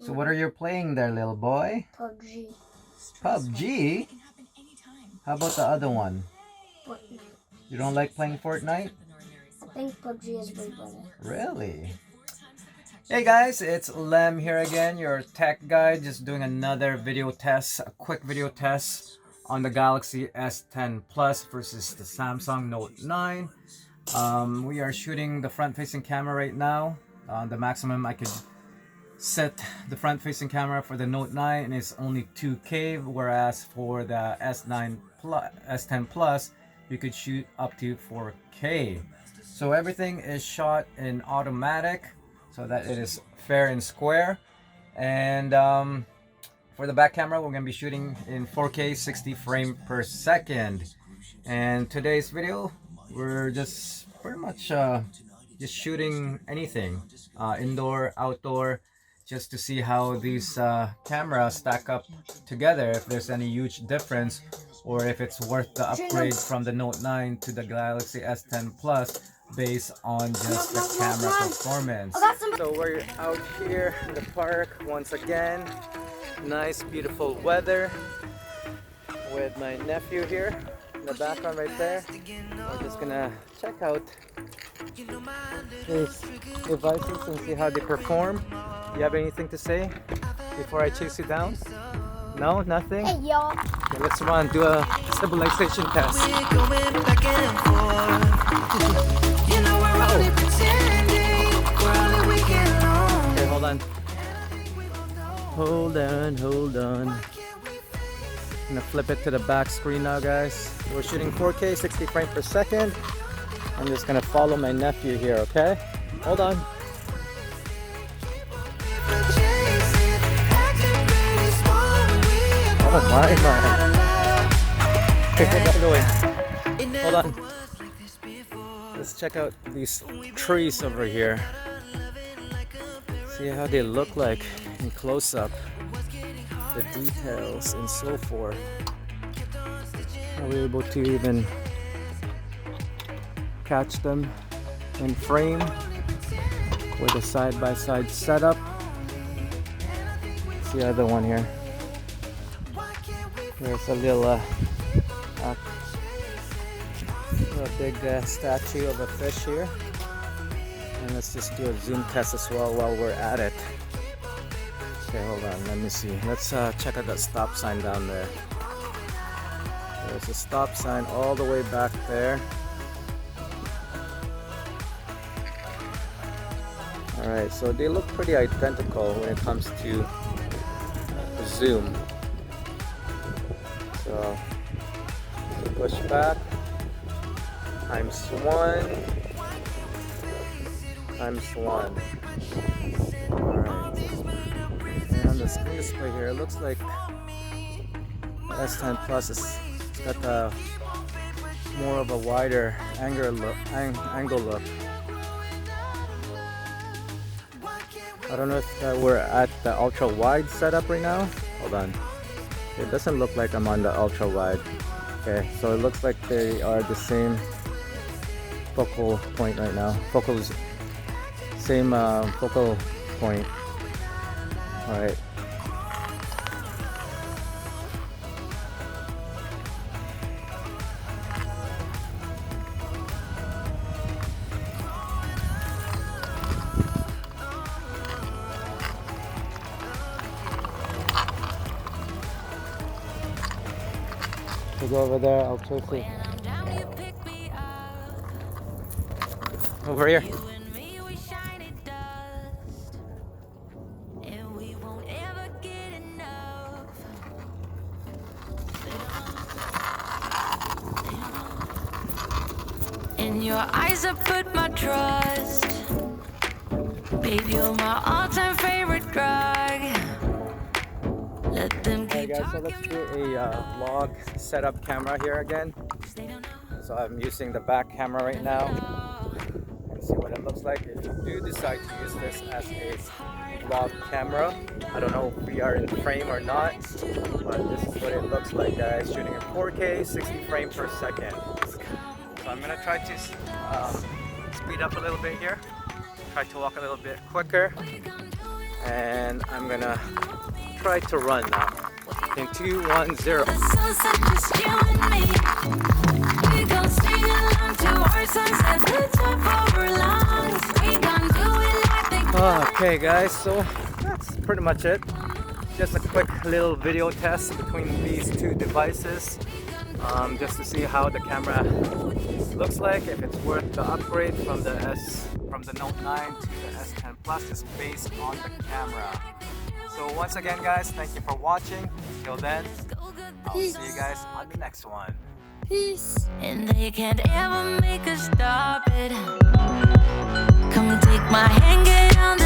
So what are you playing there, little boy? PUBG. PUBG? How about the other one? Fortnite. You don't like playing Fortnite? I think PUBG is way better. Really? Hey guys, it's Lem here again, your tech guide, just doing another video test, a quick video test on the Galaxy S10 Plus versus the Samsung Note 9. We are shooting the front-facing camera right now. The maximum I could set the front-facing camera for the Note 9 is only 2K, whereas for the S10 Plus, you could shoot up to 4K. So everything is shot in automatic, so that it is fair and square. And for the back camera, we're going to be shooting in 4K 60 frames per second. And today's video, we're just pretty much just shooting anything, indoor, outdoor, just to see how these cameras stack up together, if there's any huge difference, or if it's worth the upgrade from the Note 9 to the Galaxy S10 Plus based on just the camera performance. So we're out here in the park once again. Nice, beautiful weather with my nephew here in the background right there. We're just gonna check out these devices and see how they perform. You have anything to say before I chase you down? No, nothing? Hey y'all. Okay, let's run, do a civilization test. Okay, hold on. Hold on. I'm gonna flip it to the back screen now, guys. We're shooting 4K 60 frames per second. I'm just gonna follow my nephew here, okay? Hold on. Oh my. Okay, get that going. Hold on. Let's check out these trees over here. See how they look like in close-up. The details and so forth. Are we able to even catch them in frame with a side-by-side setup? See the other one here. There's a little big statue of a fish here. And let's just do a zoom test as well while we're at it. Okay, hold on, let me see. Let's check out that stop sign down there. There's a stop sign all the way back there. Alright, so they look pretty identical when it comes to zoom. So push back, times 1, times 1. Alright. And on the screen display here, it looks like S10 Plus has got a more of a wider angle look. I don't know if we're at the ultra wide setup right now. Hold on. It doesn't look like I'm on the ultra wide. Okay, so it looks like they are the same focal point right now. Same focal point. Alright. We'll go over there, I'll chase it. Over here. In your eyes I put my trust. Baby, you're my all-time favorite drug. Let them Hey keep guys, so let's do a vlog setup camera here again. So I'm using the back camera right now. And see what it looks like if you do decide to use this as a vlog camera. I don't know if we are in frame or not, but this is what it looks like, guys. Shooting in 4K 60 frames per second. So I'm gonna try to speed up a little bit here. Try to walk a little bit quicker. and I'm gonna try to run now. In 2, 1, 0. The sunset, just you and me. We gon' sing along to our sunset, the top of our lungs. We gon' do it like they Okay guys, so that's pretty much it. Just a quick little video test between these two devices, just to see how the camera looks like, if it's worth the upgrade from the Note 9 to the S10 Plus just based on the camera. So once again guys, thank you for watching. Till then, I'll see you guys on the next one. Peace. and they can't ever make us stop it. Come take my hand, get on